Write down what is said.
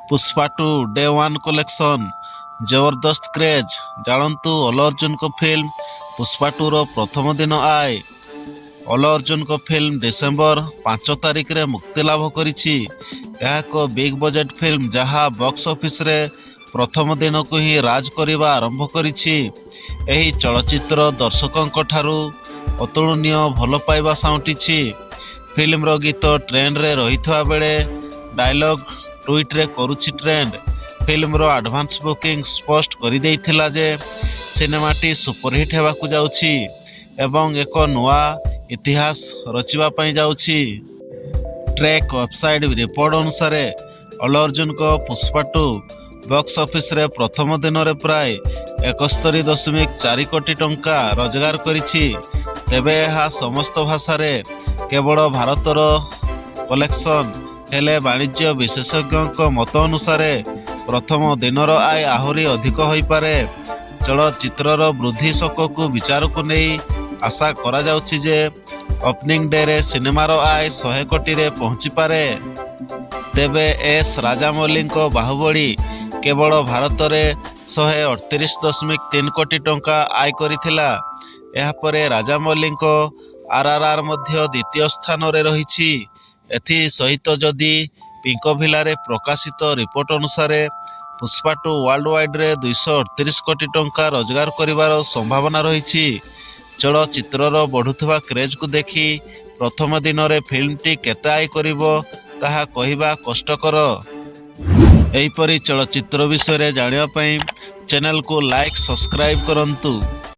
Pushpa 2 day 1 collection जबरदस्त craze जानतु Allu Arjun को film Pushpa 2 रो प्रथम दिन आए अल्लू अर्जुन को फिल्म डिसेंबर 5 तारिख रे मुक्ति लाभ करिछि। यह एक बिग बजेट फिल्म जहां बॉक्स ऑफिस रे प्रथम दिन को ही राज करने आरंभ करिछि। एही चलचित्र दर्शकों ठारू अतुलनीय भल पाइबा साउंटिछि। फिल्म रो गीत ट्रेंड रे रहितवा बेले डायलॉग ट्वीट रे करुछि ट्रेंड। फिल्म रो एडवांस बुकिंग स्पष्ट करि देइथिला जे सिनेमाटी सुपरहिट हेबाकू जाउछि एवं एक नुआ इतिहास रचिबा पई जाउछि। ट्रैक वेबसाइट रिपोर्ट अनुसार अल्लू अर्जुन को पुष्पा 2 बॉक्स ऑफिस रे प्रथम दिन रे प्राय 71.4 कोटी टंका रोजगार करिछि। तेबे यह समस्त भाषा रे केवल भारतर कलेक्शन हेले वाणिज्य विशेषज्ञों मत अनुसार प्रथम दिनर आय आहरी अधिक होई पारे। चलचित्रर वृद्धि शक को विचार को नहीं आशा करा जाउछि जे ओपनिंग डे रे सिनेमार आय 100 कोटी रे पहुंची पारे। तेबे एस राजामौली बाहुबली केवल भारत में 138.3 कोटी टंका आय करिथिला। यह परे राजामौली आरआरआर मध्य द्वितीय स्थान रे रहिछि। एथि सहित जदि पिंकभिला रे प्रकाशित रिपोर्ट अनुसार पुष्पा 2 वर्ल्ड वाइड रे 238 कोटी टंका रोजगार करिवार संभावना रहिछि। चलचित्रर बढ़ुथबा क्रेज को देखि प्रथम दिन रे फिल्मटी केते आय करिवो ताहा कहिबा कष्टकर। एहिपरि चलचित्र विषय रे जानिया पई चैनल को लाइक सब्सक्राइब करंतु।